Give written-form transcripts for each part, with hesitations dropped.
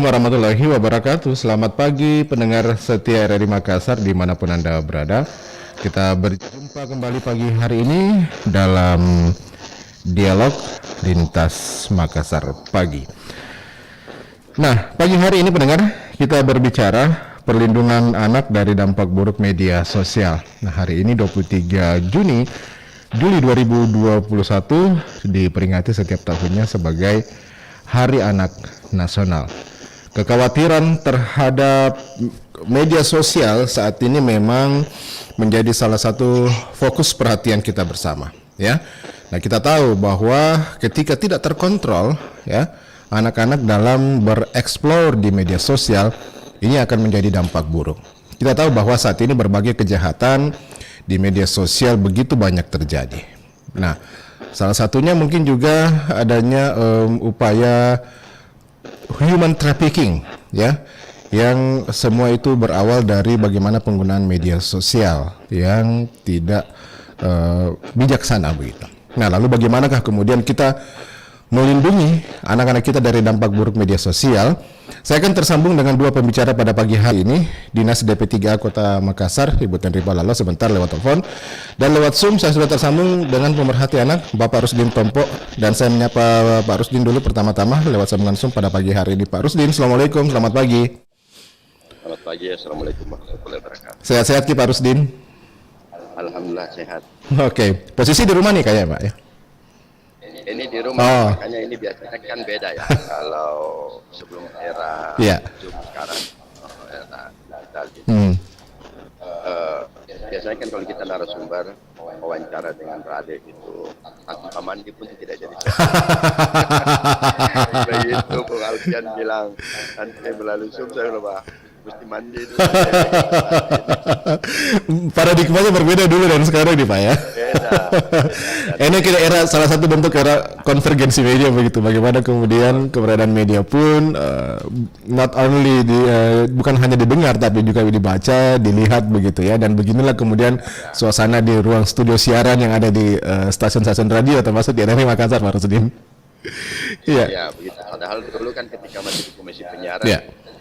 Assalamualaikum warahmatullahi wabarakatuh. Selamat pagi pendengar setia RRI Makassar dimanapun Anda berada. Kita berjumpa kembali pagi hari ini dalam dialog lintas Makassar pagi. Nah, pagi hari ini pendengar kita berbicara perlindungan anak dari dampak buruk media sosial. Nah, hari ini 23 Juli 2021 diperingati setiap tahunnya sebagai Hari Anak Nasional. Kekhawatiran terhadap media sosial saat ini memang menjadi salah satu fokus perhatian kita bersama, ya. Nah, kita tahu bahwa ketika tidak terkontrol, ya, anak-anak dalam bereksplor di media sosial ini akan menjadi dampak buruk. Kita tahu bahwa saat ini berbagai kejahatan di media sosial begitu banyak terjadi. Nah, salah satunya mungkin juga adanya upaya human trafficking, ya, yang semua itu berawal dari bagaimana penggunaan media sosial yang tidak bijaksana begitu. Nah, lalu bagaimanakah kemudian kita melindungi anak-anak kita dari dampak buruk media sosial? Saya akan tersambung dengan dua pembicara pada pagi hari ini, Dinas DP3A Kota Makassar, Ibu Tenripa Lalo, sebentar lewat telepon, dan lewat Zoom saya sudah tersambung dengan pemerhati anak, Bapak Rusdin Tompo, dan saya menyapa Pak Rusdin dulu pertama-tama lewat sambungan Zoom pada pagi hari ini. Pak Rusdin, Assalamualaikum, selamat pagi. Selamat pagi, Assalamualaikum warahmatullahi wabarakatuh. Sehat-sehat Ki Pak Rusdin? Alhamdulillah sehat. Oke, posisi di rumah nih kayaknya Pak ya? Ini di rumah, makanya ini biasanya kan beda ya. Kalau sebelum era Zoom sekarang, era digital gitu. Biasanya kan kalau kita narasumber wawancara dengan Radek itu tanpa mandi pun tidak jadi. Begitu Bung Alfian bilang nanti melalui Zoom saya lupa mesti mandi dulu. Paradigmanya berbeda dulu dan sekarang nih Pak ya. Beda. Ini kira era salah satu bentuk era konvergensi media begitu. Bagaimana kemudian keberadaan media pun not only bukan hanya didengar tapi juga dibaca, dilihat begitu ya. Dan beginilah kemudian suasana di ruang studio siaran yang ada di stasiun-stasiun radio termasuk di RRI Makassar, Pak Rusdin. Iya. Ya, begitu. Padahal dulu kan ketika masih di Komisi Penyiaran,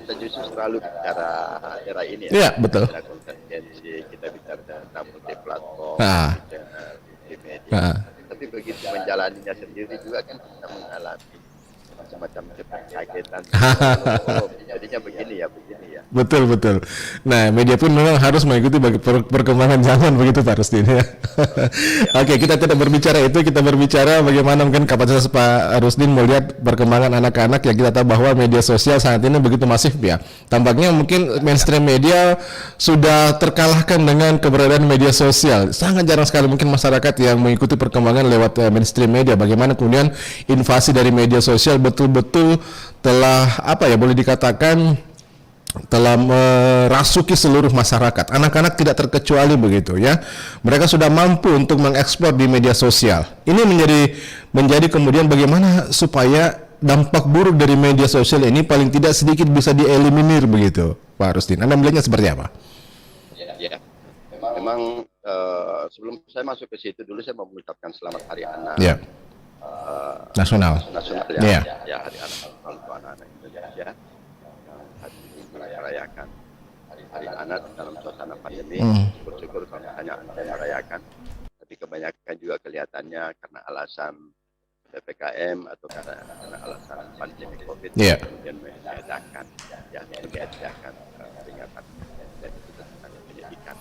kita justru selalu bicara era ini ya. Iya, betul. Bicara konvergensi, kita bicara tentang multi platform, multi media. Tapi begitu menjalaninya sendiri juga kan kita mengalami macam-macam kagetan. Jadinya begini ya. Betul. Nah, media pun memang harus mengikuti perkembangan zaman begitu Pak Rusdin ya. Oke, kita tidak berbicara itu, kita berbicara bagaimana mungkin kapasitas Pak Rusdin melihat perkembangan anak-anak yang kita tahu bahwa media sosial saat ini begitu masif ya. Tampaknya mungkin mainstream media sudah terkalahkan dengan keberadaan media sosial. Sangat jarang sekali mungkin masyarakat yang mengikuti perkembangan lewat mainstream media. Bagaimana kemudian invasi dari media sosial betul-betul telah boleh dikatakan telah merasuki seluruh masyarakat. Anak-anak tidak terkecuali begitu ya. Mereka sudah mampu untuk mengekspor di media sosial. Ini menjadi kemudian bagaimana supaya dampak buruk dari media sosial ini paling tidak sedikit bisa dieliminir begitu, Pak Rusdin. Anda melihatnya seperti apa? Ya. Memang sebelum saya masuk ke situ dulu saya mau mengucapkan selamat Hari Anak. Nasional ya. Ya, Hari Anak untuk anak-anak Indonesia. Merayakan Hari Anak dalam suasana pandemi, syukur-syukur kalau hanya merayakan, tapi kebanyakan juga kelihatannya karena alasan PPKM atau karena alasan pandemi COVID kemudian mengadakan peringatan dan itu tentang pendidikan.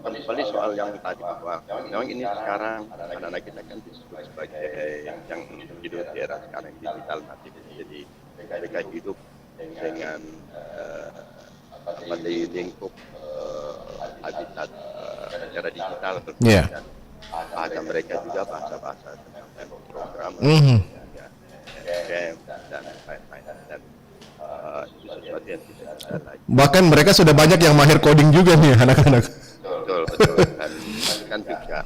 Kembali soal yang tadi bahwa memang ini sekarang anak-anak kita kan disebut sebagai yang hidup di era sekarang digital natif, jadi mereka hidup dengan di lingkup habitat secara digital, dan bahasa mereka juga bahasa-bahasa tentang program, game dan lain-lain, dan itu sesuatu yang tidak bisa lagi. Bahkan mereka sudah banyak yang mahir coding juga nih anak-anak. Betul, dan kan juga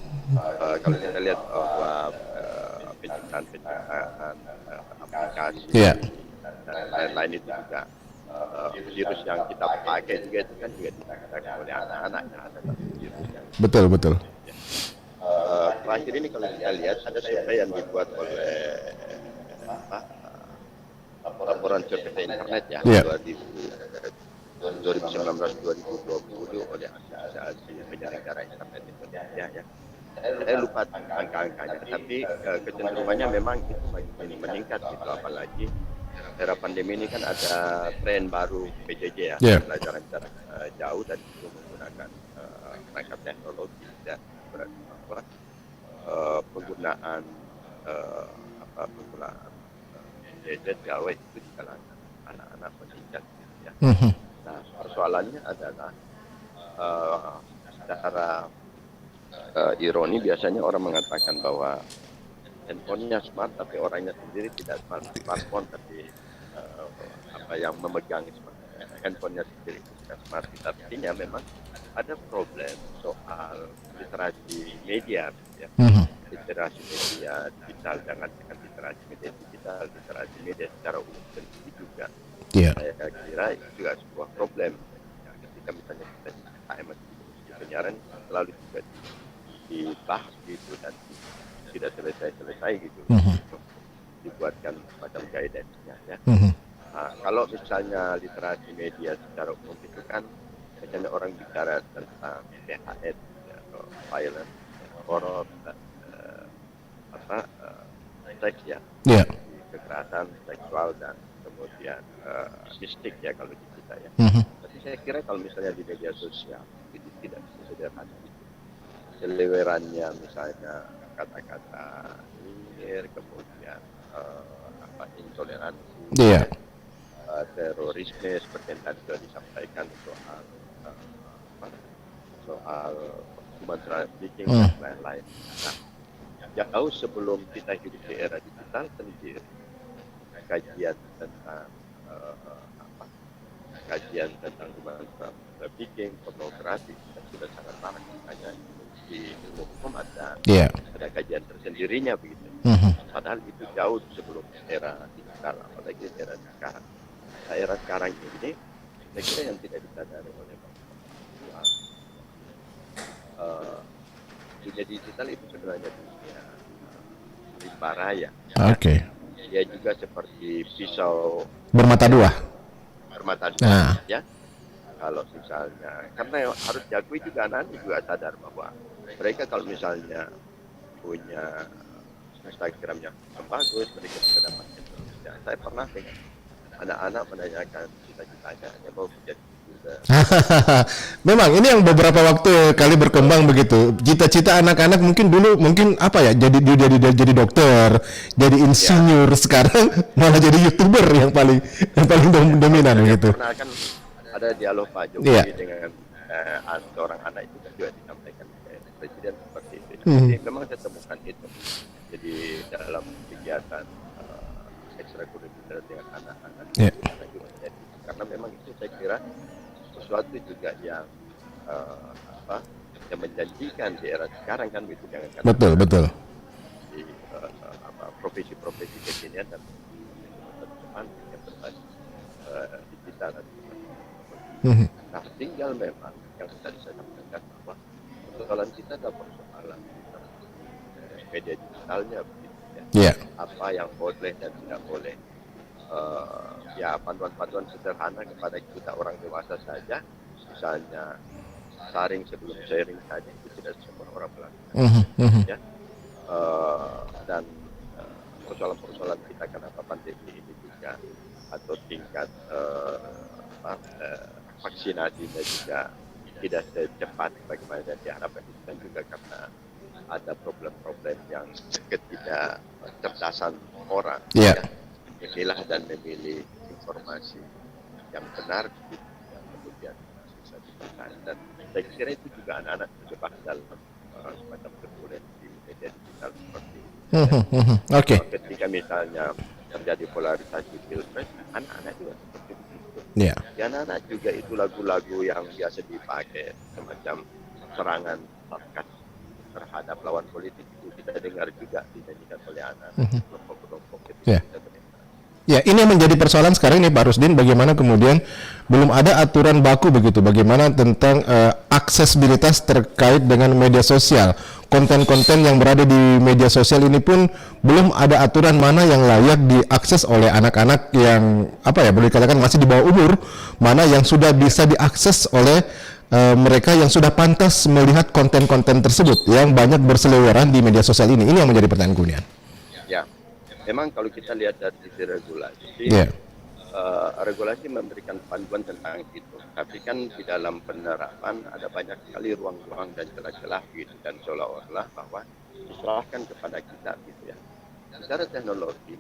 kalau kita lihat bahwa penciptaan aplikasi dan lain-lain itu juga virus yang kita pakai juga itu kan juga digunakan oleh anak-anak yang ada virus yang betul. Terakhir ini kalau kita lihat ada survei yang dibuat oleh laporan survei internet ya, Yeah. 2019-2020 oleh Asosiasi Penyelenggara Internet Indonesia ya. Saya lupa angka-angkanya, tapi kecenderungannya memang itu makin meningkat gitu, apalagi era pandemi ini kan ada tren baru PJJ ya, Yeah. pelajaran jarak jauh, dan itu menggunakan perangkat teknologi dan penggunaan penggunaan gadget gawai itu di kalangan anak-anak meningkat gitu ya. Nah, persoalannya adalah secara ironi biasanya orang mengatakan bahwa handphonenya smart tapi orangnya sendiri tidak smartphone, tapi yang memegang handphonenya sendiri itu tidak smart. Artinya memang ada problem soal literasi media ya. Literasi media digital, jangan literasi media digital, literasi media secara umum sendiri juga. Saya kira itu juga sebuah problem ketika misalnya kita di penyiaran selalu juga dibahas gitu dan tidak selesai gitu. Dibuatkan macam guidance-nya ya. Nah, kalau misalnya literasi media secara umum itu kan misalnya orang bicara tentang PHS ya, atau violence, horror, dan seks ya, kekerasan seksual, dan kemudian mistik ya kalau di kita ya. Tapi saya kira kalau misalnya di media sosial itu tidak sesederhana itu. Selewerannya misalnya kata-kata nyinyir, kemudian intoleransi, terorisme seperti yang tadi sudah disampaikan, soal human trafficking dan lain-lain. Nah, jauh sebelum kita hidup di era digital sendiri, kajian tentang human trafficking, pornografi sudah sangat marak. Makanya di ilmu hukum ada kajian tersendirinya begitu. Padahal itu jauh sebelum era digital, apalagi era sekarang. Nah, era sekarang ini saya kira yang tidak disadari oleh dunia digital itu sebenarnya dunia rimba raya. Dia juga seperti pisau bermata dua. Ya. Kalau misalnya, karena harus diakui juga anak-anak juga sadar bahwa mereka kalau misalnya punya Instagram yang bagus, mereka bisa dapatkan. Saya pernah dengan anak-anak menanyakan cita-citanya, dia mau menjadi youtuber. Memang ini yang beberapa waktu kali berkembang begitu. Cita-cita anak-anak mungkin dulu jadi dokter, jadi insinyur, sekarang malah jadi YouTuber yang paling dominan begitu. Karena kan ada dialog Pak Jokowi dengan seorang anak itu juga disampaikan presiden seperti itu. Jadi memang saya temukan itu. Jadi dalam kegiatan ekstrakurikuler dengan anak-anak juga menjadi, karena memang itu saya kira sesuatu juga yang yang menjanjikan di era sekarang kan begitu, jangan kan betul di profesi-profesi kekinian dan depan yang berbasis digital dan nah, tinggal memang yang tadi saya sampaikan bahwa persoalan kita adalah persoalan media digitalnya begitu ya. Apa yang boleh dan tidak boleh, panduan-panduan sederhana kepada kita orang dewasa saja, misalnya saring sebelum sharing saja itu tidak semua orang melakukan. Ya. Dan persoalan-persoalan kita kenapa pandemi ini juga, atau tingkat vaksinasinya juga tidak secepat bagaimana yang diharapkan, itu kan juga karena ada problem-problem yang ketidakcerdasan orang memilah dan memilih informasi yang benar yang kemudian bisa dipercaya. Dan saya kira itu juga anak-anak terjebak dalam semacam turbulensi media digital seperti itu. Ketika misalnya terjadi polarisasi pilpres, anak-anak juga seperti itu. Ya, anak-anak juga itu lagu-lagu yang biasa dipakai semacam serangan sarkas terhadap lawan politik itu kita dengar juga dinyanyikan oleh anak kelompok-kelompok ketika kita berinteraksi. Ya, ini yang menjadi persoalan sekarang nih Pak Rusdin, bagaimana kemudian belum ada aturan baku begitu bagaimana tentang aksesibilitas terkait dengan media sosial. Konten-konten yang berada di media sosial ini pun belum ada aturan mana yang layak diakses oleh anak-anak yang boleh dikatakan masih di bawah umur, mana yang sudah bisa diakses oleh mereka yang sudah pantas melihat konten-konten tersebut yang banyak berseliweran di media sosial ini. Ini yang menjadi pertanyaan Kurniawan. Ya, memang kalau kita lihat dari sisi regulasi, regulasi memberikan panduan tentang itu, tapi kan di dalam penerapan ada banyak sekali ruang-ruang dan celah-celah gitu, dan seolah-olah bahwa diserahkan kepada kita gitu ya. Secara teknologi,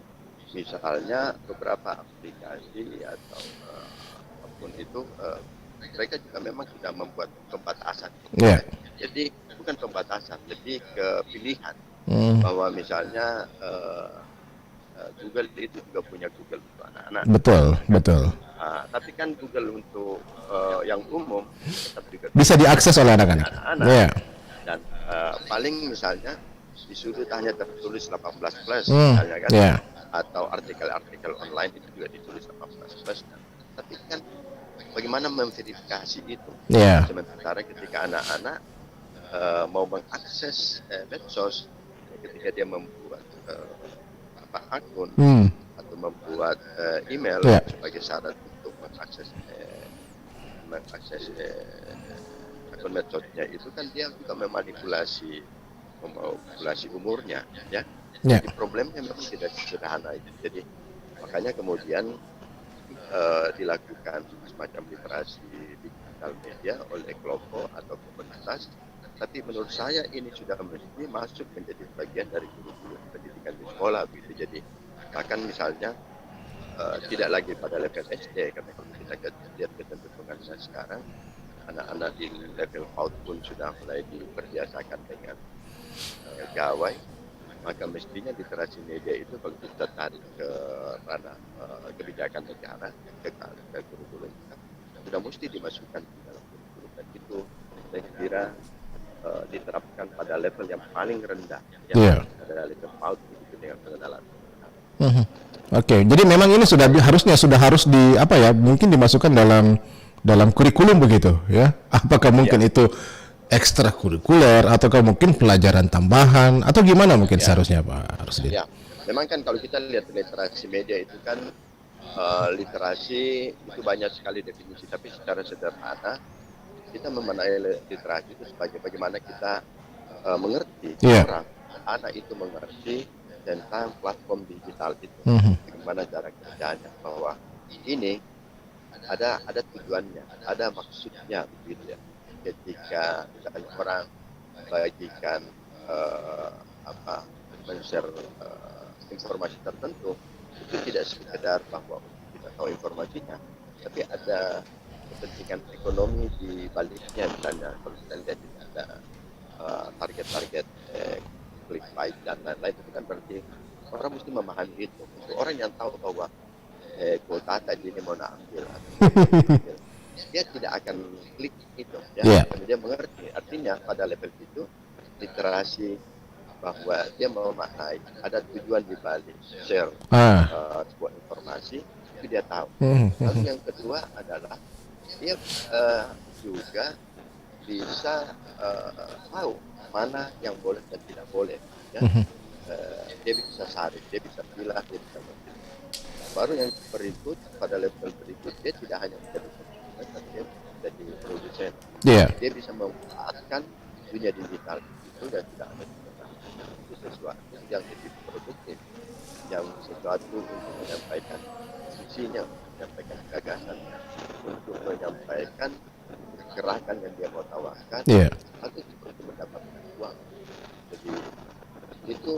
misalnya beberapa aplikasi atau apapun itu, mereka juga memang sudah membuat pembatasan. Jadi bukan pembatasan, lebih ke pilihan bahwa misalnya Google itu juga punya Google untuk anak-anak. Betul. Tapi kan Google untuk yang umum tetap juga bisa diakses oleh anak-anak. Dan paling misalnya di sudut hanya tertulis 18 plus misalnya kan, atau artikel-artikel online itu juga ditulis 18 plus. Tapi kan bagaimana memverifikasi itu? Sementara ketika anak-anak mau mengakses medsos, ketika dia membuat akun atau membuat email sebagai syarat untuk mengakses akun medsosnya, itu kan dia juga memanipulasi umurnya, ya. Jadi problemnya memang tidak sederhana itu. Jadi makanya kemudian dilakukan semacam literasi digital media oleh kelompok atau komunitas. Tapi menurut saya ini sudah mesti masuk menjadi bagian dari kurikulum pendidikan di sekolah gitu. Jadi akan misalnya tidak lagi pada level SD, karena kalau kita lihat kecenderungannya sekarang, anak-anak di level PAUD pun sudah mulai diperbiasakan dengan gawai. Maka mestinya literasi media itu kalau kita tarik ke ranah kebijakan negara, ke kurikulum kita, sudah mesti dimasukkan di dalam kurikulum. Dan itu saya kira diterapkan pada level yang paling rendah, pada level PAUD itu dengan pengenalan. Jadi memang ini harus mungkin dimasukkan dalam kurikulum begitu ya. Apakah mungkin itu ekstrakurikuler ataukah mungkin pelajaran tambahan atau gimana mungkin seharusnya Pak Rusdi? Ya, memang kan kalau kita lihat literasi media itu kan literasi itu banyak sekali definisi, tapi secara sederhana kita memaknai literasi itu sebagai bagaimana kita mengerti orang, anak itu mengerti tentang platform digital itu, bagaimana cara kerjanya, bahwa ini ada tujuannya, ada maksudnya begitu ya. Ketika misalnya orang bagikan men-share informasi tertentu, itu tidak sekedar bahwa kita tahu informasinya, tapi ada kepentingan ekonomi di baliknya. Misalnya kalau kita lihat ada target-target clickbait dan lain-lain, itu kan berarti orang mesti memahami itu. Untuk orang yang tahu bahwa kuota tadi ini mau ambil, dia tidak akan klik itu, karena dia mengerti. Artinya pada level itu literasi bahwa dia memaknai ada tujuan di balik share sebuah informasi, itu dia tahu. Lalu yang kedua adalah dia juga bisa tahu mana yang boleh dan tidak boleh, ya. Dia bisa saring, dia bisa pilih, dia bisa memilih. Baru yang berikut, pada level berikut, dia tidak hanya menjadi konsumen, tapi dia menjadi produsen. Dia bisa memanfaatkan dunia digital itu dan tidak hanya itu sesuatu yang lebih produktif, yang sesuatu untuk menyampaikan visinya, menyampaikan gagasannya, untuk menyampaikan gerakan yang dia mau tawarkan, atau seperti mendapatkan uang. Jadi itu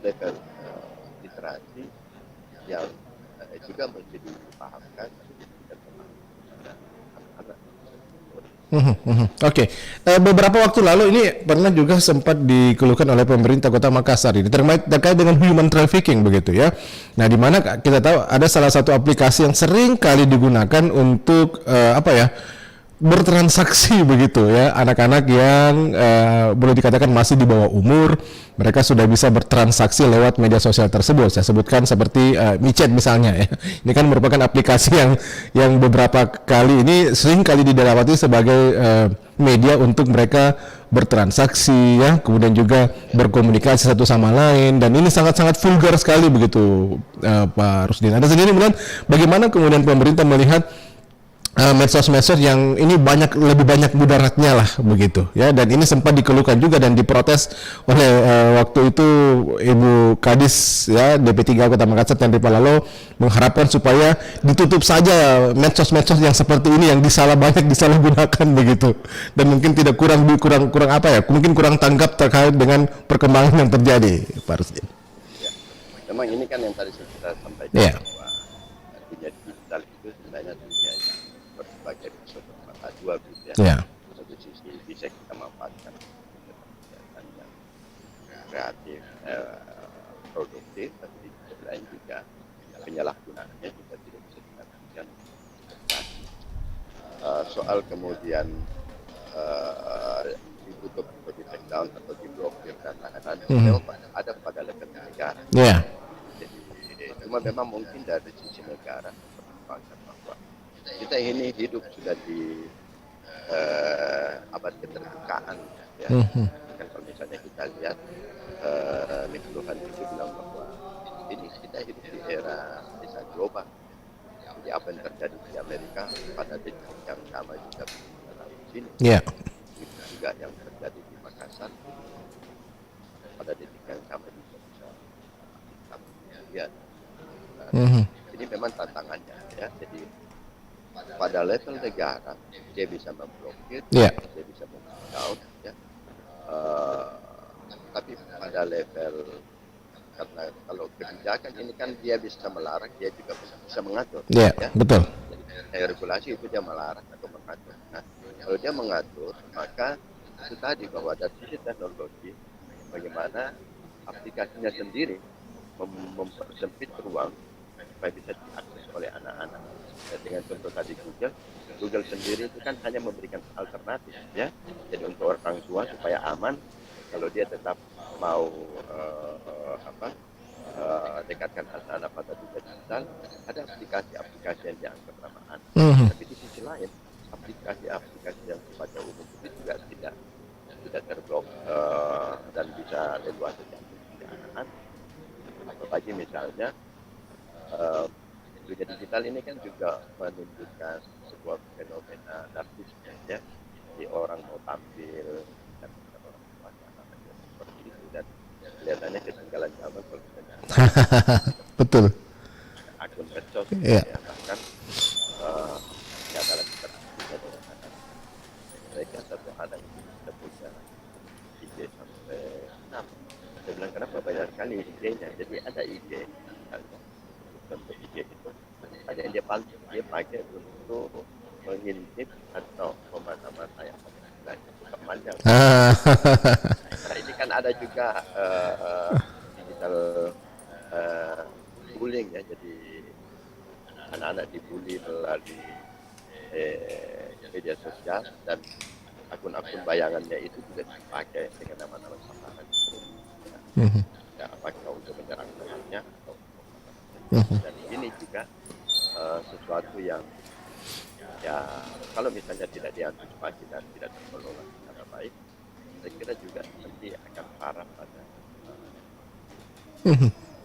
level literasi yang juga mesti dipahamkan dan anak-anak. Beberapa waktu lalu ini pernah juga sempat dikeluhkan oleh pemerintah Kota Makassar ini terkait dengan human trafficking begitu ya. Nah, di mana kita tahu ada salah satu aplikasi yang sering kali digunakan untuk bertransaksi begitu ya, anak-anak yang boleh dikatakan masih di bawah umur, mereka sudah bisa bertransaksi lewat media sosial tersebut. Saya sebutkan seperti micet misalnya ya. Ini kan merupakan aplikasi yang beberapa kali ini sering kali didapati sebagai media untuk mereka bertransaksi ya, kemudian juga berkomunikasi satu sama lain, dan ini sangat-sangat vulgar sekali begitu Pak Rusdin. Anda sendiri melihat bagaimana kemudian pemerintah melihat medsos-medsos yang ini lebih banyak mudaratnya lah begitu ya, dan ini sempat dikeluhkan juga dan diprotes oleh waktu itu Ibu Kadis ya DP3 Kota Makassar Tendri Palalo mengharapkan supaya ditutup saja medsos-medsos yang seperti ini yang disalahgunakan begitu, dan mungkin tidak kurang apa ya, mungkin kurang tanggap terkait dengan perkembangan yang terjadi Pak Rusdin. Ya, memang ini kan yang tadi kita sampaikan bahwa dunia digital itu sebenarnya dunia yang berbagai sosok mata dua gitu ya. Satu sisi bisa kita manfaatkan kegiatan yang kreatif, produktif, tapi di sisi lain juga penyalahgunaannya juga tidak bisa dikatakan soal kemudian ditutup atau di take down atau diblokir dan lain-lain ada pada level negara. Jadi cuma memang mungkin dari sisi negara bahwa kita ini hidup sudah di abad keterbukaan ya. Kan kalau misalnya kita lihat keluhan itu bilang bahwa ini kita hidup di era desa global. Jadi apa yang terjadi di Amerika pada detik yang sama juga di sini. Itu juga yang terjadi di Makassar pada detik yang sama juga bisa kita lihat. Ini memang tantangannya ya. Jadi pada level negara dia bisa memblokir, dia bisa memblokir ya. Tapi pada level, karena kalau kebijakan ini kan dia bisa melarang, dia juga bisa mengatur. Ya. Betul. Jadi regulasi itu dia melarang atau mengatur. Nah, kalau dia mengatur, maka itu tadi bahwa dari sisi teknologi, bagaimana aplikasinya sendiri mempersempit ruang supaya bisa diakses oleh anak-anak. Dan dengan contoh tadi Google sendiri itu kan hanya memberikan alternatif ya. Jadi untuk orang tua supaya aman, kalau dia tetap mau dekatkan anak-anak pada dunia digital, ada aplikasi-aplikasi yang dianggap ramah. Tapi di sisi lain, aplikasi-aplikasi yang sifatnya umum itu juga tidak terblok dan bisa leluasa diakses oleh anak-anak. Apalagi misalnya dunia digital ini kan juga menunjukkan sebuah fenomena narsisme ya. Jadi orang mau tampil dan orang seperti itu, dan kelihatannya ketinggalan zaman kalau misalnya betul akun medsos bahkan ya dalam interaksinya dengan anak mereka, satu anak itu bisa punya IG sampai 6. Saya bilang kenapa banyak sekali IG-nya. Jadi ada IG misalnya contoh IG itu ada yang dia pakai untuk mengintip atau memata-mata yang panjang. Nah ini kan ada juga digital bullying ya, jadi anak-anak dibully melalui media sosial, dan akun-akun bayangannya itu juga dipakai dengan nama-nama samaran. Ya, apakah untuk menyerang temannya atau dan ini juga sesuatu yang ya kalau misalnya tidak diantisipasi dan tidak terkelola secara baik, saya kira juga nanti akan parah pada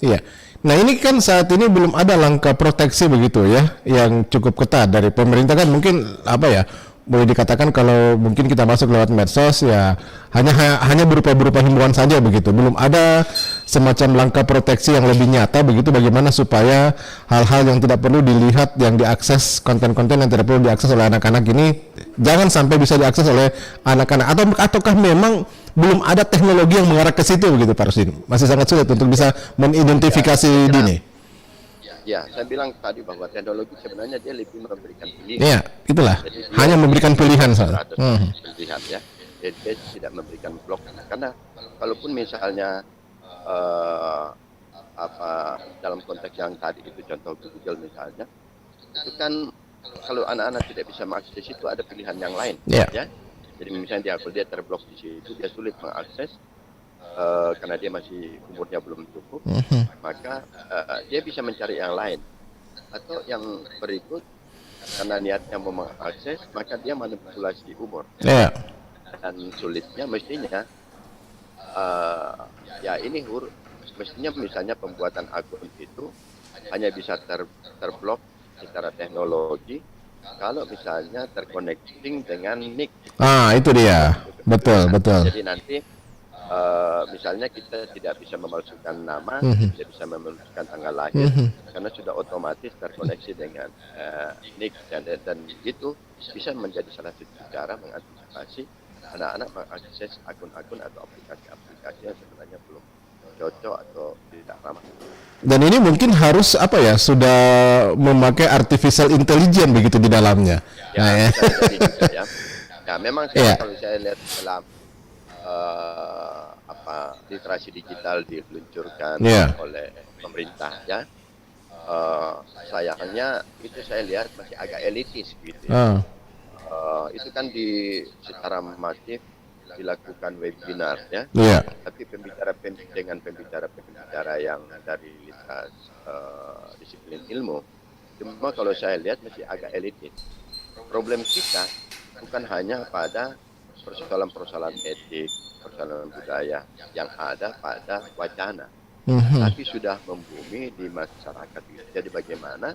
Iya. Nah ini kan saat ini belum ada langkah proteksi begitu ya, yang cukup ketat dari pemerintah kan, mungkin apa ya, boleh dikatakan kalau mungkin kita masuk lewat medsos ya hanya berupa himbauan saja begitu, belum ada semacam langkah proteksi yang lebih nyata begitu, bagaimana supaya hal-hal yang tidak perlu dilihat, yang diakses, konten-konten yang tidak perlu diakses oleh anak-anak ini jangan sampai bisa diakses oleh anak-anak, ataukah memang belum ada teknologi yang mengarah ke situ begitu Pak Rusdin, masih sangat sulit untuk bisa mengidentifikasi dini. Ya, saya bilang tadi bahwa teknologi sebenarnya dia lebih memberikan pilihan. Iya, itulah. Hanya memberikan pilihan saja. Pilihan ya. Dia tidak memberikan blok. Karena kalaupun misalnya dalam konteks yang tadi itu contoh Google misalnya, itu kan kalau anak-anak tidak bisa mengakses itu ada pilihan yang lain, Ya. ya. Jadi misalnya kalau dia terblok di situ, dia sulit mengakses karena dia masih umurnya belum cukup, maka dia bisa mencari yang lain. Atau yang berikut, karena niatnya mau mengakses, maka dia manipulasi umur. Ya. Dan sulitnya mestinya, ya ini mestinya misalnya pembuatan akun itu hanya bisa terblok secara teknologi kalau misalnya terconnecting dengan NIK. Itu dia. Betul. Jadi nanti misalnya kita tidak bisa memalsukan nama, tidak bisa memalsukan tanggal lahir, karena sudah otomatis terkoneksi dengan NIK, dan itu bisa menjadi salah satu cara mengantisipasi anak-anak mengakses akun-akun atau aplikasi-aplikasi yang sebenarnya belum cocok atau tidak ramah. Dan ini mungkin harus sudah memakai artificial intelligence begitu di dalamnya. Ya, bisa jadi juga ya. Ya, memang kalau saya lihat dalam literasi digital diluncurkan oleh pemerintah, ya, sayangnya itu saya lihat masih agak elitis gitu ya. Itu kan secara masif dilakukan webinar, ya. Tapi dengan pembicara yang dari lintas disiplin ilmu, cuma kalau saya lihat masih agak elitis. Problem kita bukan hanya pada persoalan-persoalan etik, persoalan budaya yang ada pada wacana, tapi sudah membumi di masyarakat. Jadi bagaimana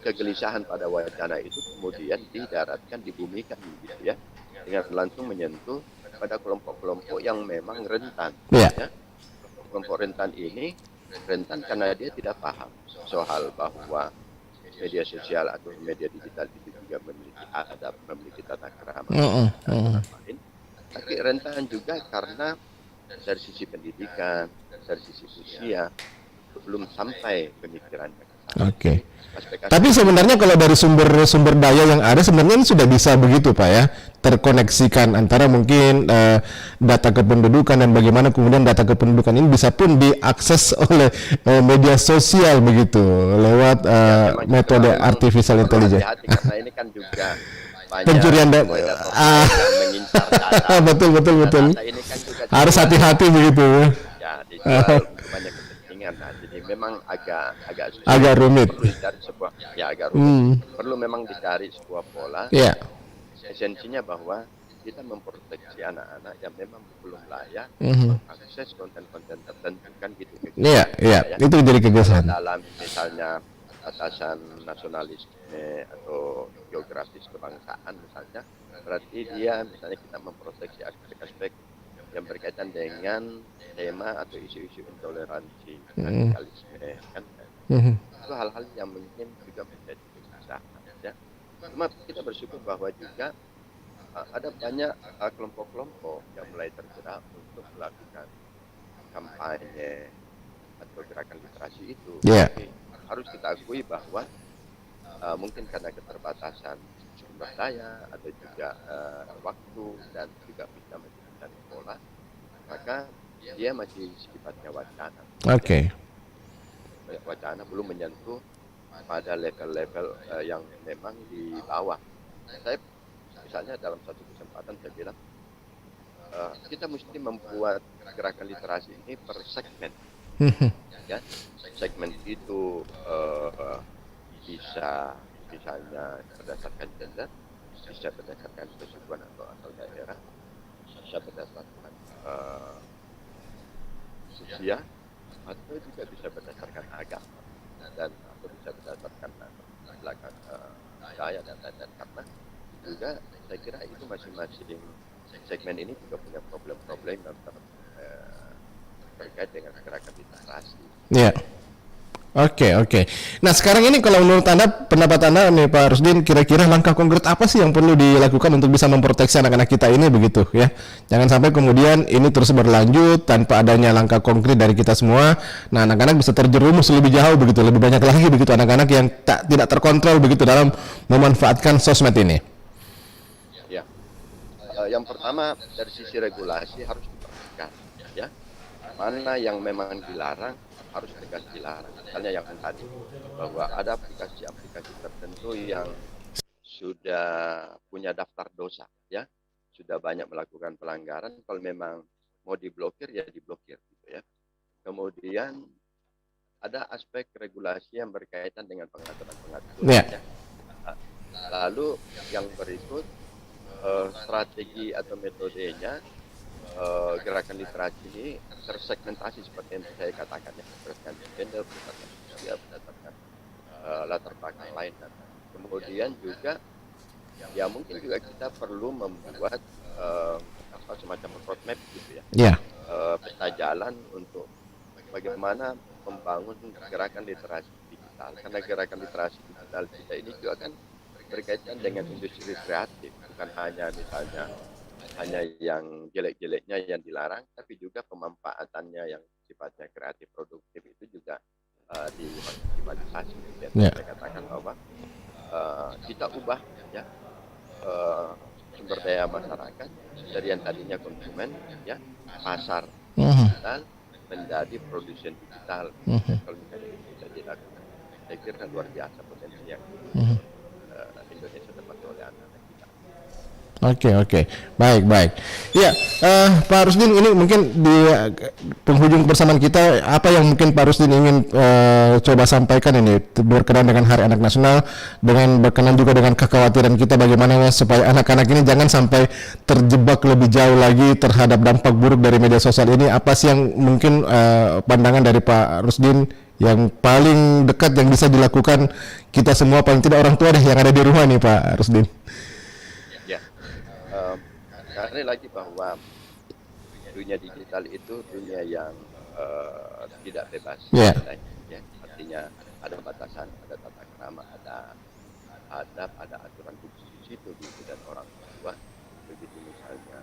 kegelisahan pada wacana itu kemudian didaratkan, dibumikan gitu ya, dengan langsung menyentuh pada kelompok-kelompok yang memang rentan. Ya. Kelompok rentan ini rentan karena dia tidak paham soal bahwa media sosial atau media digital itu juga memiliki adab, memiliki tata krama, lain. Tapi rentan juga karena dari sisi pendidikan, dari sisi usia, belum sampai pemikirannya. Oke. Tapi sebenarnya kalau dari sumber daya yang ada sebenarnya ini sudah bisa begitu Pak ya, terkoneksikan antara mungkin data kependudukan dan bagaimana kemudian data kependudukan ini bisa pun diakses oleh media sosial begitu lewat metode artificial intelligence. Karena ini kan juga banyak pencurian data mengincar data. betul. Data ini kan juga harus hati-hati begitu. Ya, dijual untuk banyak kepentingan. Nah, jadi memang agak rumit. Perlu dicari agak rumit. Perlu memang dicari sebuah pola. Esensinya bahwa kita memproteksi anak-anak yang memang belum layak mengakses konten-konten tertentu, kan gitu. Itu jadi kebiasaan. Dalam misalnya batasan nasionalisme atau geografis kebangsaan misalnya, berarti dia misalnya kita memproteksi aspek-aspek yang berkaitan dengan tema atau isu-isu intoleransi, radikalisme, kan? Itu hal-hal yang mungkin juga menjadi kesusahan, ya. Cuma kita bersyukur bahwa juga ada banyak kelompok-kelompok yang mulai tergerak untuk melakukan kampanye atau gerakan literasi itu. Tapi harus kita akui bahwa mungkin karena keterbatasan sumber daya atau juga waktu dan juga bisa mencari pola, maka dia masih sifatnya wacana. Wacana belum menyentuh pada level-level yang memang di bawah. Saya misalnya dalam satu kesempatan saya bilang kita mesti membuat gerakan literasi ini per segmen. Ya, segmen itu bisa misalnya berdasarkan gender, bisa berdasarkan kesukuan atau asal daerah, bisa berdasarkan usia, atau juga bisa berdasarkan agama, dan atau bisa berdasarkan belakang budaya dan karena juga saya kira itu masing-masing segmen ini juga punya problem-problem yang terkait dengan gerakan literasi. Oke. Nah sekarang ini kalau menurut Anda, pendapat Anda nih Pak Rusdin, kira-kira langkah konkret apa sih yang perlu dilakukan untuk bisa memproteksi anak-anak kita ini begitu ya? Jangan sampai kemudian ini terus berlanjut tanpa adanya langkah konkret dari kita semua. Nah anak-anak bisa terjerumus lebih jauh begitu, lebih banyak lagi begitu anak-anak yang tidak terkontrol begitu dalam memanfaatkan sosmed ini. Ya, yang pertama dari sisi regulasi harus diperhatikan, ya. Mana yang memang dilarang harus tegas dilarang. Misalnya yang tadi bahwa ada aplikasi-aplikasi tertentu yang sudah punya daftar dosa, ya, sudah banyak melakukan pelanggaran. Kalau memang mau diblokir ya diblokir, gitu ya. Kemudian ada aspek regulasi yang berkaitan dengan pengaturan-pengaturan. Ya. Lalu yang berikut strategi atau metodenya. Gerakan literasi ini tersegmentasi seperti yang saya katakan, ya, berdasarkan gender, berdasarkan usia, berdasarkan latar belakang lain, dan kemudian juga ya mungkin juga kita perlu membuat semacam roadmap, gitu ya, peta jalan untuk bagaimana membangun gerakan literasi digital, karena gerakan literasi digital kita ini juga kan berkaitan dengan industri kreatif, bukan hanya misalnya hanya yang jelek-jeleknya yang dilarang, tapi juga pemanfaatannya yang sifatnya kreatif produktif itu juga dimaksimalisasi. Saya katakan bahwa kita ubah, ya, sumber daya masyarakat dari yang tadinya konsumen, ya, pasar digital menjadi produsen digital. Kalau misalnya itu bisa dilakukan, saya kira luar biasa potensi yang Indonesia dapat oleh anak-anak kita. Oke, baik. Ya, Pak Rusdin, ini mungkin di penghujung kebersamaan kita, apa yang mungkin Pak Rusdin ingin coba sampaikan ini berkenaan dengan Hari Anak Nasional, dengan berkenaan juga dengan kekhawatiran kita bagaimana supaya anak-anak ini jangan sampai terjebak lebih jauh lagi terhadap dampak buruk dari media sosial ini. Apa sih yang mungkin pandangan dari Pak Rusdin yang paling dekat yang bisa dilakukan kita semua, paling tidak orang tua deh yang ada di rumah nih, Pak Rusdin? Karena lagi bahwa dunia digital itu dunia yang tidak bebas nilai, ya. Artinya ada batasan, ada tata krama, ada adab, ada aturan khusus di situ, gitu, dan orang tua begitu misalnya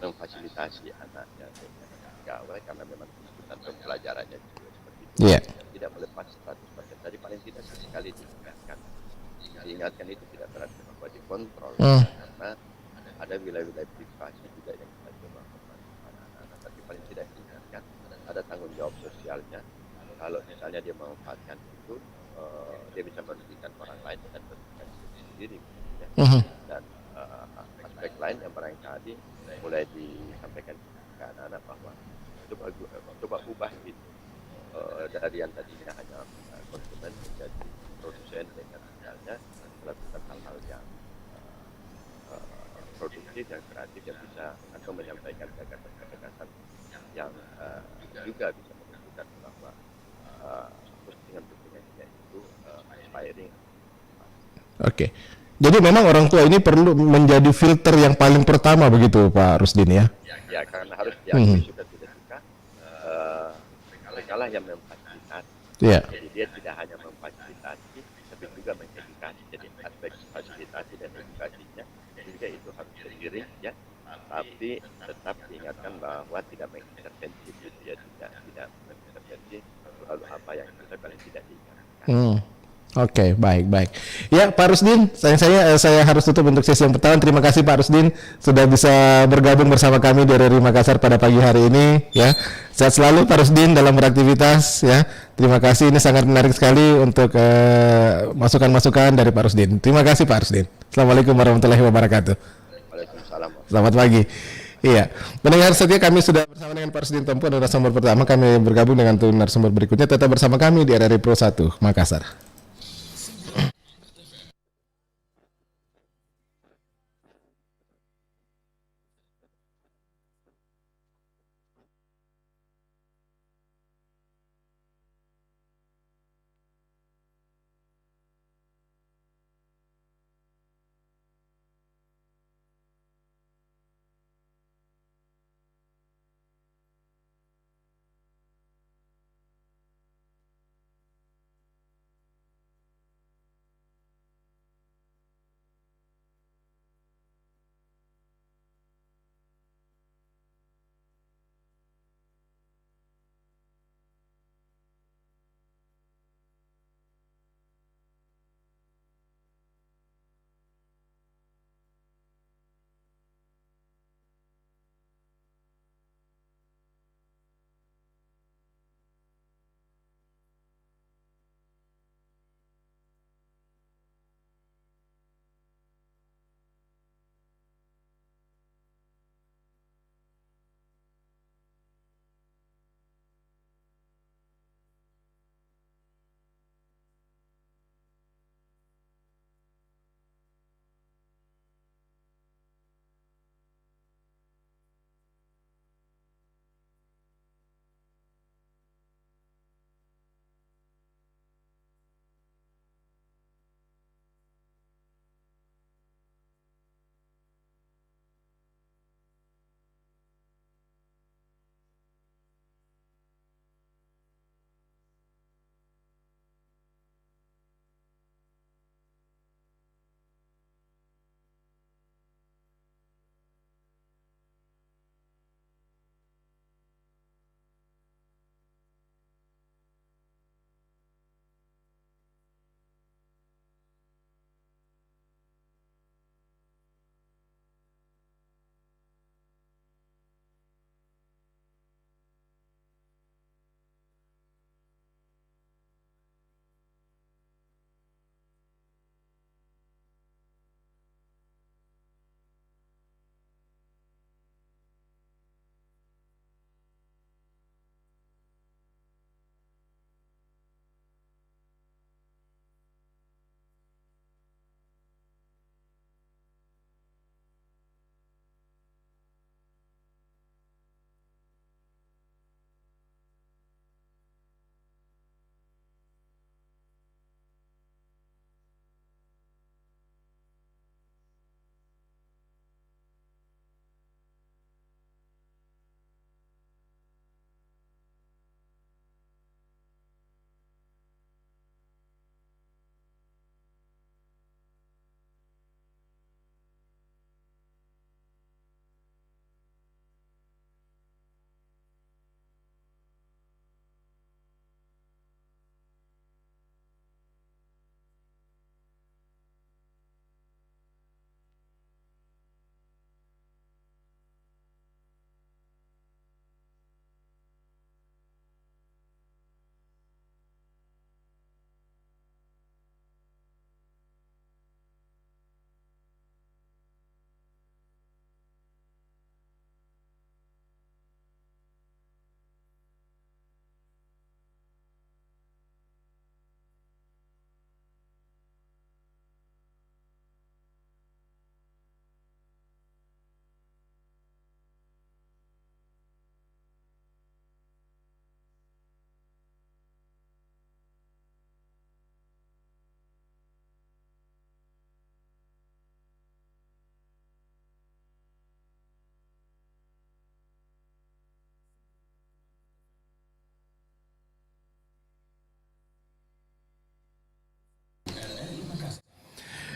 memfasilitasi anaknya dengan gawai karena memang tuntutan pembelajarannya juga seperti itu, tidak melepas 100%. Tadi paling tidak sesekali diingatkan itu tidak berarti bahwa dikontrol, karena ada wilayah-wilayah privasi juga yang kita coba membantu anak-anak, tapi paling tidak diingatkan ada tanggung jawab sosialnya. Kalau misalnya dia memanfaatkan itu, dia bisa merugikan orang lain dan merugikan diri sendiri, ya. Dan aspek lain yang barangkali mulai disampaikan ke anak-anak bahwa coba ubah itu, dari yang tadinya hanya konsumen menjadi produsen, dengan misalnya melakukan hal-hal yang produktif, yang kreatif, yang bisa atau menyampaikan gagasan-gagasan yang juga bisa menunjukkan bahwa postingan-postingannya itu inspiring. Oke. Jadi memang orang tua ini perlu menjadi filter yang paling pertama begitu, Pak Rusdin, ya? Ya, karena harus diakui sudah tidak suka, mereka lah yang memfasilitasi. Jadi dia tidak hanya memfasilitasi, tapi juga mengedukasi. Jadi aspek fasilitasi dan edukasinya juga itu harus seiring, ya. Tapi tetap diingatkan bahwa tidak mengintervensi, ya, tidak mengintervensi lalu apa yang kita paling tidak diingatkan. Oke, baik. Ya, Pak Rusdin, saya harus tutup untuk sesi yang pertama. Terima kasih Pak Rusdin sudah bisa bergabung bersama kami dari RRI Makassar pada pagi hari ini, ya. Sehat selalu Pak Rusdin dalam beraktivitas, ya. Terima kasih, ini sangat menarik sekali untuk masukan-masukan dari Pak Rusdin. Terima kasih Pak Rusdin. Assalamualaikum warahmatullahi wabarakatuh. Waalaikumsalam. Selamat pagi. Iya, pendengar setia, kami sudah bersama dengan Pak Rusdin Tempo, narasumber pertama. Kami bergabung dengan narasumber berikutnya. Tetap bersama kami di RRI Pro 1 Makassar.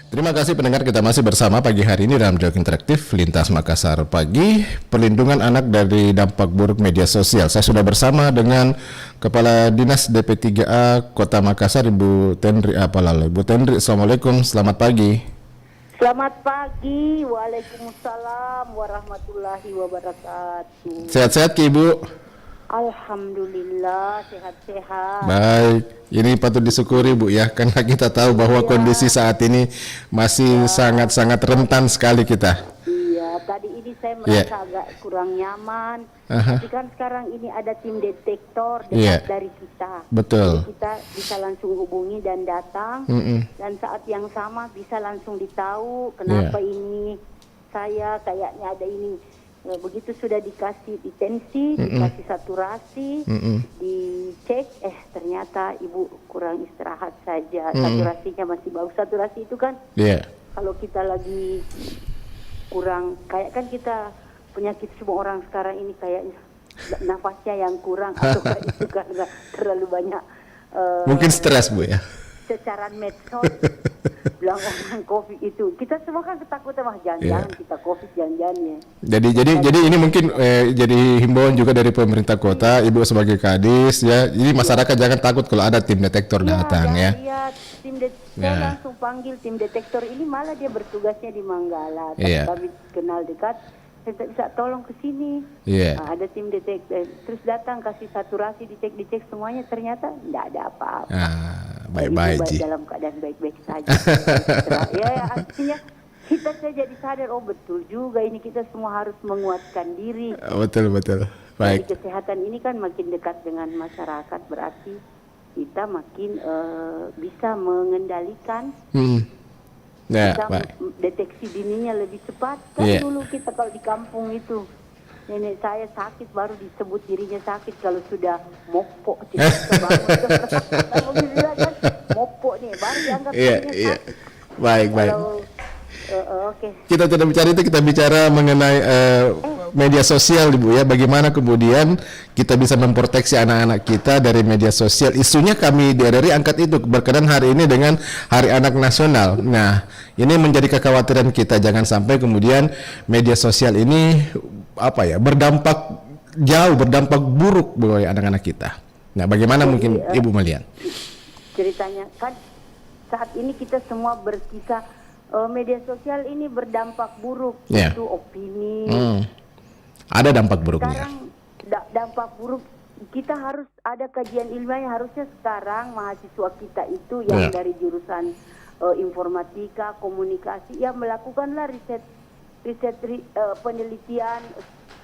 Terima kasih pendengar, kita masih bersama pagi hari ini dalam Dialog Interaktif Lintas Makassar Pagi, perlindungan anak dari dampak buruk media sosial. Saya sudah bersama dengan Kepala Dinas DP3A Kota Makassar, Ibu Tendri Apalala. Ibu Tendri, Assalamualaikum, selamat pagi. Selamat pagi, waalaikumsalam warahmatullahi wabarakatuh. Sehat-sehat Ki Ibu? Alhamdulillah, sehat-sehat. Baik, ini patut disyukuri Bu ya, karena kita tahu bahwa kondisi saat ini masih sangat-sangat rentan sekali kita. Iya, tadi ini saya merasa agak kurang nyaman. Tapi kan sekarang ini ada tim detektor dekat dari kita. Betul. Jadi kita bisa langsung hubungi dan datang. Dan saat yang sama bisa langsung ditahu kenapa ini saya kayaknya ada ini. Begitu sudah dikasih detensi, dikasih saturasi, dicek, ternyata ibu kurang istirahat saja. Saturasinya masih bagus. Saturasi itu kan kalau kita lagi kurang, kayak kan kita penyakit semua orang sekarang ini kayaknya nafasnya yang kurang atau itu karena terlalu banyak. Mungkin stres Bu ya. Secara medsos bilang orang COVID itu, kita semua kan ketakutan jangan-jangan kita COVID jangan-jangan ya. Jadi ini mungkin jadi himbauan juga dari pemerintah kota, Ibu sebagai Kadis ya. Jadi masyarakat jangan takut kalau ada tim detektor datang ya. Iya, tim detektor langsung panggil tim detektor ini, malah dia bertugasnya di Manggala. Kami kenal dekat, saya bisa tolong ke sini. Ada tim detektor, terus datang kasih saturasi, dicek semuanya, ternyata tidak ada apa-apa. Baik-baik Ji. Dalam keadaan baik-baik saja. Artinya kita saja jadi sadar, betul juga ini kita semua harus menguatkan diri. Betul. Baik. Jadi kesehatan ini kan makin dekat dengan masyarakat, berarti kita makin bisa mengendalikan. Bisa deteksi dininya lebih cepat. Kan dulu kita kalau di kampung itu, nenek saya sakit baru disebut dirinya sakit kalau sudah mopok, tidak bisa bangun. Kan mopok nih baru dianggap dirinya sakit. Baik. Oke. Kita tidak bicara itu, kita bicara mengenai media sosial Ibu ya. Bagaimana kemudian kita bisa memproteksi anak-anak kita dari media sosial. Isunya kami di RRI angkat itu berkenan hari ini dengan Hari Anak Nasional. Nah, ini menjadi kekhawatiran kita, jangan sampai kemudian media sosial ini berdampak buruk bagi anak-anak kita. Nah, bagaimana mungkin Ibu melihat? Ceritanya kan saat ini kita semua berkisah media sosial ini berdampak buruk, itu opini. Ada dampak buruknya. Sekarang dampak buruk, kita harus ada kajian ilmiah. Harusnya sekarang mahasiswa kita itu yang dari jurusan informatika, komunikasi, melakukanlah riset penelitian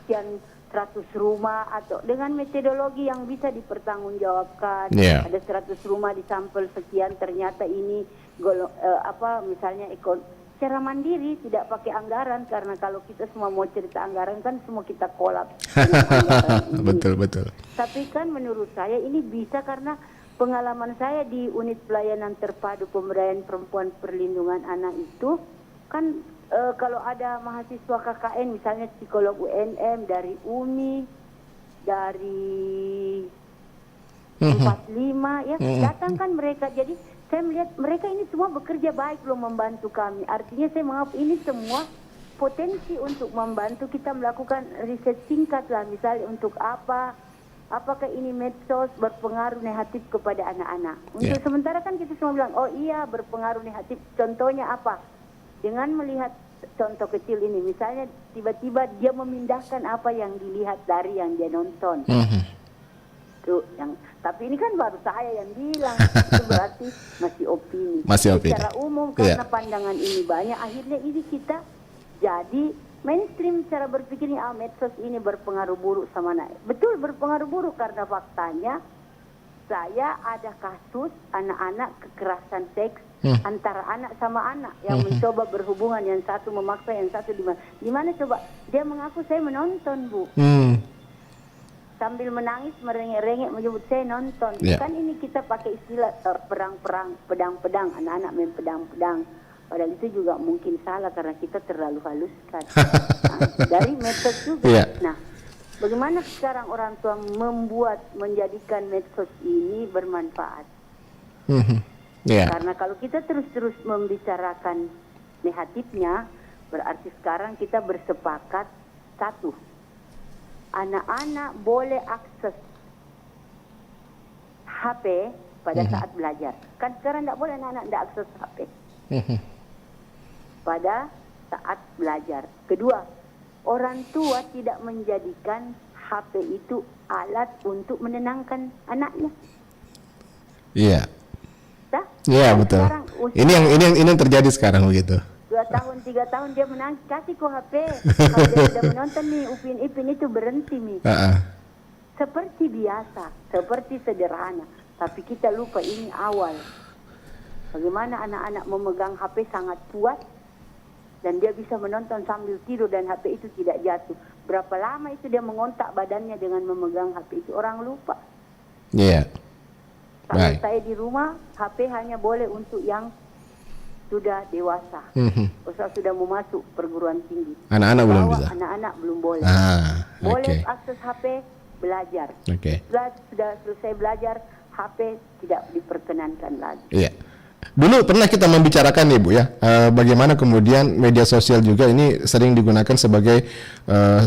sekian 100 rumah atau dengan metodologi yang bisa dipertanggungjawabkan. Ada 100 rumah di sampel sekian, ternyata ini misalnya secara mandiri tidak pakai anggaran, karena kalau kita semua mau cerita anggaran kan semua kita kolaps. Betul. Tapi kan menurut saya ini bisa karena pengalaman saya di unit pelayanan terpadu pemberdayaan perempuan perlindungan anak itu kan kalau ada mahasiswa KKN misalnya psikolog UNM dari UMI, dari 45 datang kan mereka. Jadi saya melihat mereka ini semua bekerja baik loh membantu kami. Artinya saya menganggap ini semua potensi untuk membantu kita melakukan riset singkat lah, misalnya untuk apakah ini medsos berpengaruh negatif kepada anak-anak. Untuk sementara kan kita semua bilang berpengaruh negatif. Contohnya apa? Dengan melihat contoh kecil ini, misalnya tiba-tiba dia memindahkan apa yang dilihat dari yang dia nonton. Tapi ini kan baru saya yang bilang, itu berarti masih opini. Secara umum karena pandangan ini banyak, akhirnya ini kita jadi mainstream cara berpikirnya, medsos ini berpengaruh buruk sama anak. Betul berpengaruh buruk karena faktanya saya ada kasus anak-anak kekerasan seks antara anak sama anak yang mencoba berhubungan, yang satu memaksa, yang satu di mana coba dia mengaku saya menonton Bu. Sambil menangis merengek-rengek menyebut saya nonton. Kan ini kita pakai istilah perang-perang, pedang-pedang, anak-anak main pedang-pedang. Padahal itu juga mungkin salah karena kita terlalu haluskan. Dari medsos juga. Nah, bagaimana sekarang orang tua menjadikan medsos ini bermanfaat? Karena kalau kita terus-terus membicarakan negatifnya, berarti sekarang kita bersepakat satu, anak-anak boleh akses HP pada saat belajar. Kan sekarang tidak boleh anak-anak tidak akses HP pada saat belajar. Kedua, orang tua tidak menjadikan HP itu alat untuk menenangkan anaknya. Iya. Iya, betul. Ini yang terjadi sekarang begitu. 2 tahun, 3 tahun dia menangis, kasih kok HP. Kalau dia sudah menonton nih, Upin Ipin itu berhenti nih. Seperti biasa, seperti sederhana. Tapi kita lupa ini awal. Bagaimana anak-anak memegang HP sangat kuat. Dan dia bisa menonton sambil tidur dan HP itu tidak jatuh. Berapa lama itu dia mengontak badannya dengan memegang HP itu, orang lupa. Iya. Kalau saya di rumah, HP hanya boleh untuk yang sudah dewasa. Sudah mau masuk perguruan tinggi. Anak-anak belum bisa. Anak-anak belum boleh. Boleh akses HP, belajar. Sudah selesai belajar, HP tidak diperkenankan lagi. Iya. Dulu pernah kita membicarakan nih Bu ya, bagaimana kemudian media sosial juga ini sering digunakan sebagai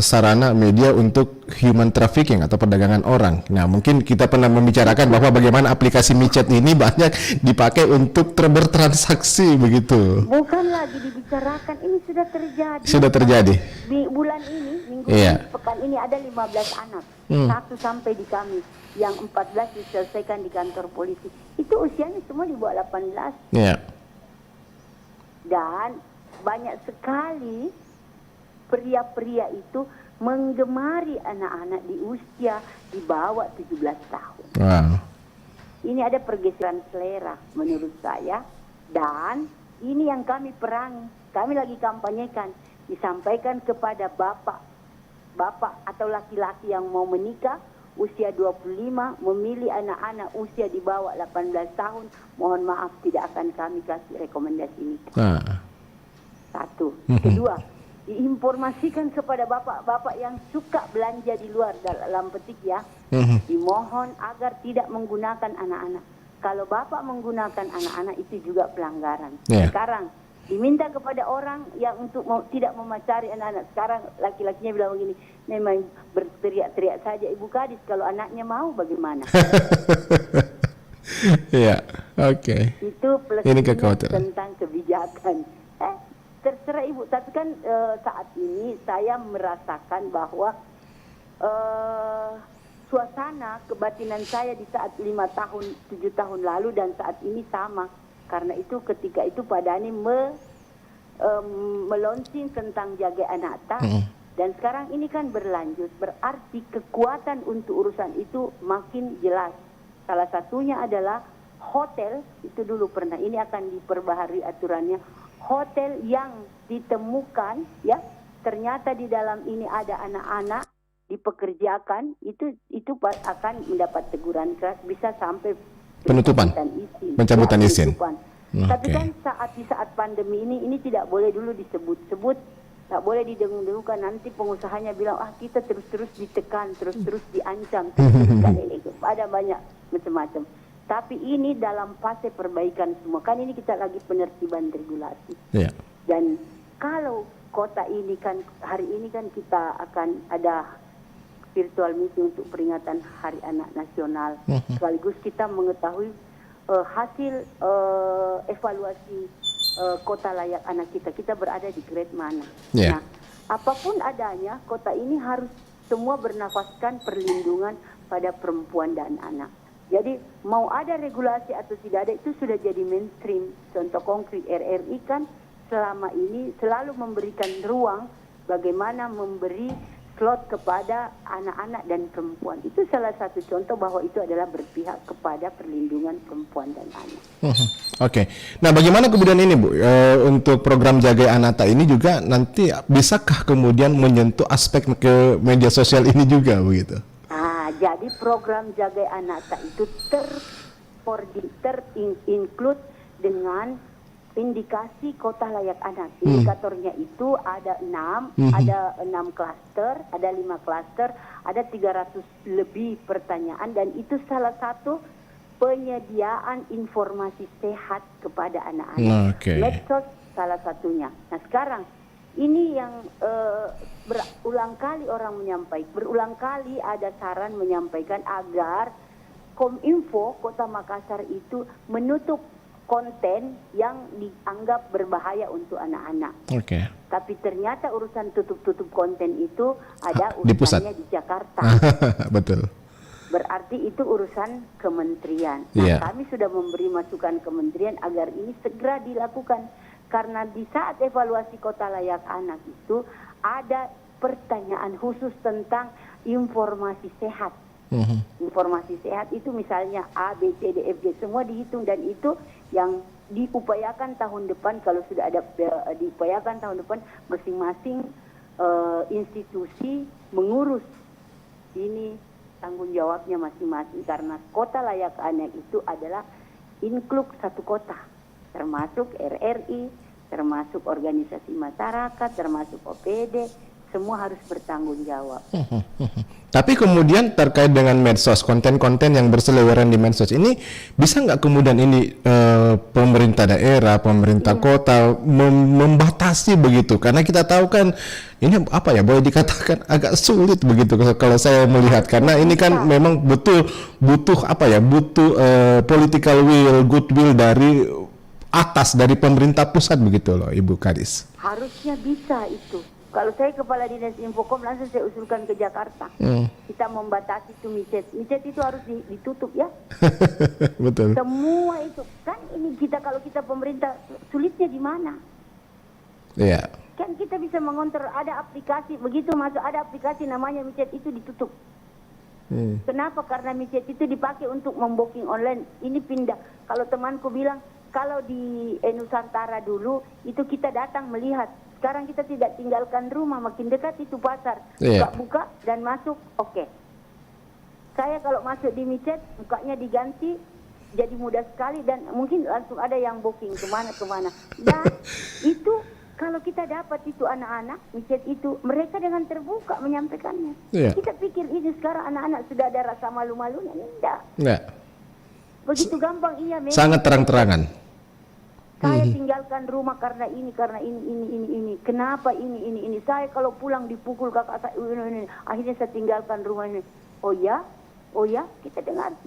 sarana media untuk human trafficking atau perdagangan orang. Nah, mungkin kita pernah membicarakan bahwa bagaimana aplikasi MiChat ini banyak dipakai untuk bertransaksi begitu. Bukan lagi dibicarakan, ini sudah terjadi. Sudah terjadi. Di bulan ini, minggu ini, pekan ini ada 15 anak. Satu sampai di kami, yang 14 diselesaikan di kantor polisi. Itu usianya semua di bawah 18. Dan banyak sekali pria-pria itu menggemari anak-anak di usia di bawah 17 tahun. Ini ada pergeseran selera menurut saya. Dan ini yang kami perangi. Kami lagi kampanyekan. Disampaikan kepada bapak atau laki-laki yang mau menikah usia 25 memilih anak-anak usia di bawah 18 tahun, mohon maaf tidak akan kami kasih rekomendasi ini. Satu. Kedua, diinformasikan kepada bapak-bapak yang suka belanja di luar, dalam petik ya, dimohon agar tidak menggunakan anak-anak. Kalau bapak menggunakan anak-anak itu juga pelanggaran. Sekarang diminta kepada orang yang untuk tidak memacari anak-anak. Sekarang laki-lakinya bilang begini, memang berteriak-teriak saja Ibu Kadis, kalau anaknya mau bagaimana? Iya, oke. Itu plus tentang kebijakan. Terserah Ibu, tapi kan saat ini saya merasakan bahwa suasana kebatinan saya di saat 5 tahun, 7 tahun lalu dan saat ini sama. Karena itu ketika itu Pak Dhani melonsing tentang jaga anata dan sekarang ini kan berlanjut, berarti kekuatan untuk urusan itu makin jelas. Salah satunya adalah hotel, itu dulu pernah, ini akan diperbaharui aturannya. Hotel yang ditemukan ya ternyata di dalam ini ada anak-anak dipekerjakan, itu akan mendapat teguran keras, bisa sampai pencabutan izin. Tapi kan di saat pandemi ini tidak boleh dulu disebut-sebut, tak boleh didengung-dengungkan, nanti pengusahanya bilang kita terus-terus ditekan, terus-terus diancam, ada banyak macam-macam. Tapi ini dalam fase perbaikan semua, kan ini kita lagi penertiban regulasi. Dan kalau kota ini kan hari ini kan kita akan ada virtual meeting untuk peringatan Hari Anak Nasional. Sekaligus kita mengetahui hasil evaluasi kota layak anak kita. Kita berada di grade mana. Nah, apapun adanya, kota ini harus semua bernafaskan perlindungan pada perempuan dan anak. Jadi mau ada regulasi atau tidak ada, itu sudah jadi mainstream. Contoh konkret RRI kan selama ini selalu memberikan ruang bagaimana memberi slot kepada anak-anak dan perempuan. Itu salah satu contoh bahwa itu adalah berpihak kepada perlindungan perempuan dan anak. Oke. Nah, bagaimana kemudian ini Bu, untuk program Jaga Anata ini juga nanti bisakah kemudian menyentuh aspek ke media sosial ini juga begitu? Jadi program Jaga Anata itu include dengan indikasi kota layak anak. Indikatornya itu ada 6, ada 6 klaster, ada 5 klaster, ada 300 lebih pertanyaan, dan itu salah satu penyediaan informasi sehat kepada anak-anak. Medsos salah satunya. Nah sekarang ini yang berulang kali orang menyampaikan, berulang kali ada saran menyampaikan agar Kominfo Kota Makassar itu menutup konten yang dianggap berbahaya untuk anak-anak. Tapi ternyata urusan tutup konten itu ada urusannya di Jakarta. Betul. Berarti itu urusan kementerian. Nah, kami sudah memberi masukan kementerian agar ini segera dilakukan. Karena di saat evaluasi kota layak anak itu ada pertanyaan khusus tentang informasi sehat. Informasi sehat itu misalnya A, B, C, D, F, G semua dihitung dan itu yang diupayakan tahun depan kalau sudah ada diupayakan tahun depan masing-masing institusi mengurus ini tanggung jawabnya masing-masing karena kota layak anak itu adalah inkluk satu kota termasuk RRI, termasuk organisasi masyarakat, termasuk OPD, semua harus bertanggung jawab. Tapi kemudian terkait dengan medsos, konten-konten yang berseliweran di medsos ini bisa nggak kemudian ini pemerintah daerah, pemerintah kota membatasi begitu? Karena kita tahu kan ini apa ya, boleh dikatakan agak sulit begitu kalau saya melihat karena ini kan memang butuh apa ya, butuh political will, goodwill dari atas dari pemerintah pusat begitu loh Ibu Kadis. Harusnya bisa itu. Kalau saya kepala dinas Infokom langsung saya usulkan ke Jakarta. Kita membatasi itu micet itu harus ditutup ya. Betul. Semua itu kan ini kita kalau kita pemerintah sulitnya di mana? Iya. Kan kita bisa mengontrol ada aplikasi begitu masuk ada aplikasi namanya micet itu ditutup. Kenapa? Karena micet itu dipakai untuk membooking online. Ini pindah. Kalau temanku bilang kalau di Nusantara dulu itu kita datang melihat. Sekarang kita tidak tinggalkan rumah, makin dekat itu pasar. Buka dan masuk, oke. Saya kalau masuk di micet, bukanya diganti, jadi mudah sekali dan mungkin langsung ada yang booking kemana-kemana. Dan itu kalau kita dapat itu anak-anak, micet itu, mereka dengan terbuka menyampaikannya. Kita pikir ini sekarang anak-anak sudah ada rasa malu-malunya, tidak. Begitu gampang iya memang. Sangat terang-terangan. Saya tinggalkan rumah karena ini. Kenapa ini? Saya kalau pulang dipukul kakak saya ini. Akhirnya saya tinggalkan rumah ini. Oh ya, kita dengar.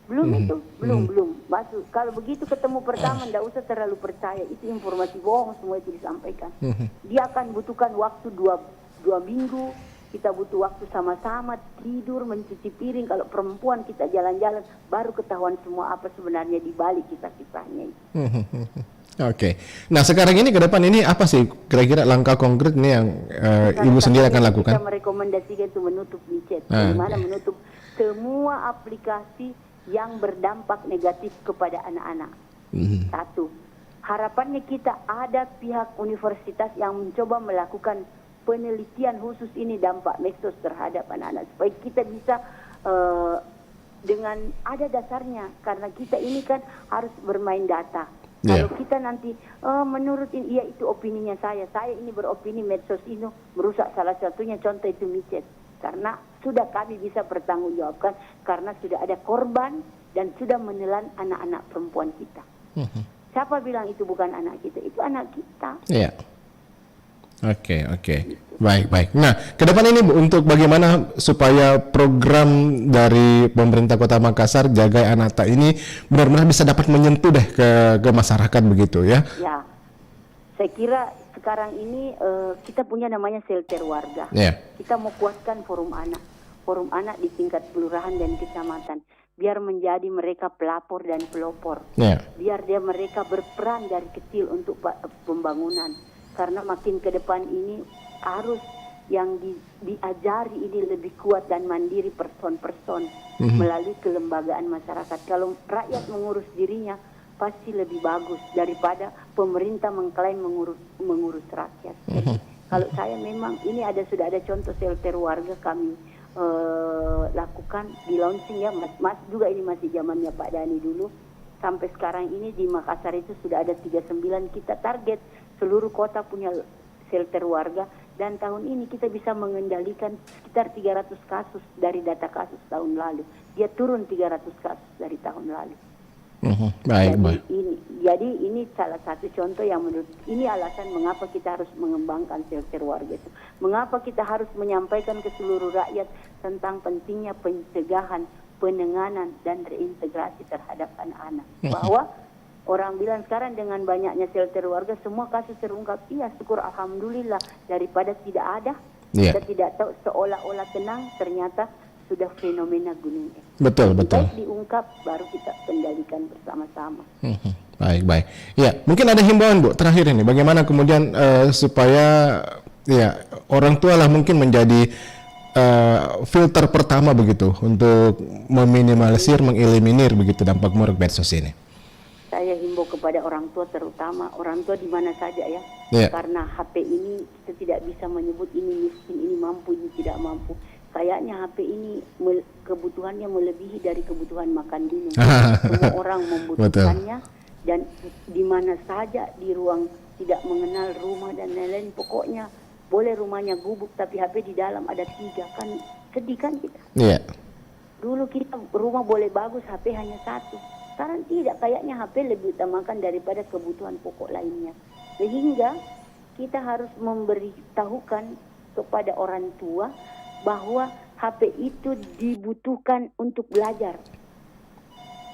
Belum itu, belum. Masuk. Kalau begitu ketemu pertama, nggak usah terlalu percaya. Itu informasi bohong semua itu disampaikan. Dia akan butuhkan waktu dua minggu. Kita butuh waktu sama-sama tidur, mencuci piring. Kalau perempuan kita jalan-jalan, baru ketahuan semua apa sebenarnya di balik kisah-kisahnya itu. Oke. Nah sekarang ini ke depan ini apa sih kira-kira langkah konkret nih yang Ibu sendiri akan lakukan? Kita merekomendasikan itu menutup micet. Bagaimana menutup semua aplikasi yang berdampak negatif kepada anak-anak. Satu, harapannya kita ada pihak universitas yang mencoba melakukan penelitian khusus ini dampak medsos terhadap anak-anak supaya kita bisa dengan ada dasarnya karena kita ini kan harus bermain data. Kalau kita nanti menurut ini, itu opininya saya ini beropini medsos ini merusak salah satunya contoh itu micet karena sudah kami bisa bertanggungjawabkan karena sudah ada korban dan sudah menelan anak-anak perempuan kita. Siapa bilang itu bukan anak kita? Itu anak kita. Oke. Baik. Nah, ke depan ini Bu, untuk bagaimana supaya program dari pemerintah Kota Makassar Jaga Anak Tak ini benar-benar bisa dapat menyentuh deh ke masyarakat begitu ya? Ya, saya kira sekarang ini kita punya namanya shelter warga. Kita mau kuatkan forum anak di tingkat kelurahan dan kecamatan. Biar menjadi mereka pelapor dan pelopor. Biar mereka berperan dari kecil untuk pembangunan. Karena makin ke depan ini harus yang diajari ini lebih kuat dan mandiri person melalui kelembagaan masyarakat. Kalau rakyat mengurus dirinya pasti lebih bagus daripada pemerintah mengklaim mengurus rakyat. Jadi, kalau saya memang ini sudah ada contoh shelter warga kami lakukan di launching ya, Mas juga ini masih zamannya Pak Dani dulu. Sampai sekarang ini di Makassar itu sudah ada 39 kita target seluruh kota punya shelter warga Dan tahun ini kita bisa mengendalikan sekitar 300 kasus dari data kasus tahun lalu. Dia turun 300 kasus dari tahun lalu. Baik, baik. Jadi ini salah satu contoh yang menurut ini alasan mengapa kita harus mengembangkan shelter warga itu. Mengapa kita harus menyampaikan ke seluruh rakyat tentang pentingnya pencegahan, penanganan dan reintegrasi terhadap anak-anak. Bahwa orang bilang sekarang dengan banyaknya shelter warga semua kasus terungkap. Iya, syukur alhamdulillah, daripada tidak ada. Kita tidak tahu, seolah-olah tenang, ternyata sudah fenomena gunung es. Betul. Baik diungkap baru kita kendalikan bersama-sama. Baik. Ya, mungkin ada himbauan Bu terakhir ini. Bagaimana kemudian supaya ya orang tua lah mungkin menjadi filter pertama begitu untuk meminimalisir, mengeliminir begitu dampak buruk medsos ini. Saya himbau kepada orang tua, terutama orang tua di mana saja ya. Karena HP ini kita tidak bisa menyebut ini miskin, ini mampu, ini tidak mampu. Kayaknya HP ini kebutuhannya melebihi dari kebutuhan makan minum. Semua orang membutuhkannya. Dan di mana saja, di ruang tidak mengenal rumah dan lain-lain, pokoknya boleh rumahnya gubuk tapi HP di dalam ada 3, kan sedih kan kita. Dulu kita rumah boleh bagus, HP hanya 1. Sekarang tidak, kayaknya HP lebih utamakan daripada kebutuhan pokok lainnya. Sehingga kita harus memberitahukan kepada orang tua bahwa HP itu dibutuhkan untuk belajar.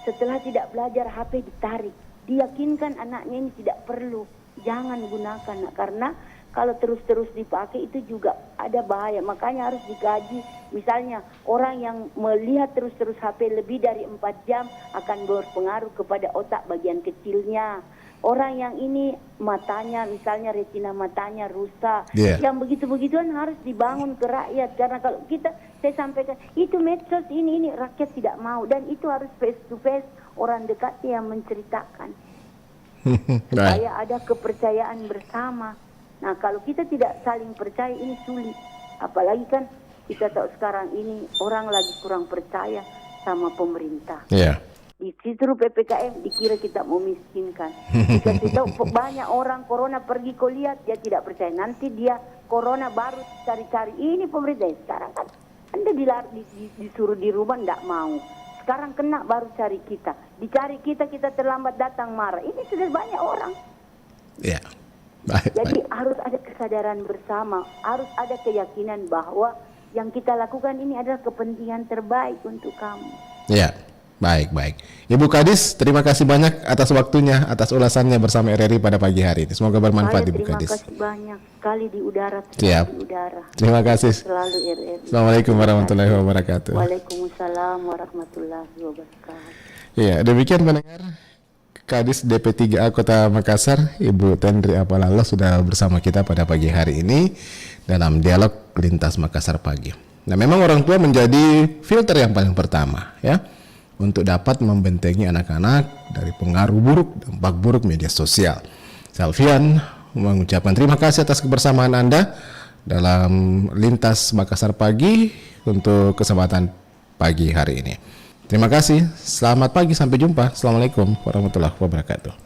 Setelah tidak belajar, HP ditarik. Diyakinkan anaknya ini tidak perlu, jangan gunakan, karena kalau terus-terus dipakai itu juga ada bahaya. Makanya harus dikaji. Misalnya orang yang melihat terus-terus HP lebih dari 4 jam akan berpengaruh kepada otak bagian kecilnya. Orang yang ini matanya, misalnya retina matanya rusak. Yang begitu-begituan harus dibangun ke rakyat. Karena kalau saya sampaikan, itu medsos ini rakyat tidak mau. Dan itu harus face to face, orang dekatnya yang menceritakan. Supaya ada kepercayaan bersama. Nah, kalau kita tidak saling percaya ini sulit. Apalagi kan kita tahu sekarang ini orang lagi kurang percaya sama pemerintah. Di situ PPKM dikira kita memiskinkan. Dikasih tahu banyak orang corona pergi kau lihat, dia tidak percaya. Nanti dia corona baru cari-cari. Ini pemerintah sekarang kan. Anda disuruh di rumah tidak mau. Sekarang kena baru cari kita. Dicari kita terlambat datang marah. Ini sudah banyak orang. Jadi harus ada kesadaran bersama, harus ada keyakinan bahwa yang kita lakukan ini adalah kepentingan terbaik untuk kamu. Baik. Ibu Kadis, terima kasih banyak atas waktunya, atas ulasannya bersama RRI pada pagi hari ini. Semoga bermanfaat Ibu Kadis. Terima kasih banyak sekali di udara. Terima kasih. Selalu RRI. Assalamualaikum warahmatullahi wabarakatuh. Waalaikumsalam warahmatullahi wabarakatuh. Iya, demikian pendengar. Kadis DP3A Kota Makassar, Ibu Tendri Apalalo sudah bersama kita pada pagi hari ini dalam dialog Lintas Makassar Pagi. Nah, memang orang tua menjadi filter yang paling pertama ya untuk dapat membentengi anak-anak dari pengaruh buruk, dampak buruk media sosial. Salvian mengucapkan terima kasih atas kebersamaan Anda dalam Lintas Makassar Pagi untuk kesempatan pagi hari ini. Terima kasih, selamat pagi, sampai jumpa. Assalamualaikum warahmatullahi wabarakatuh.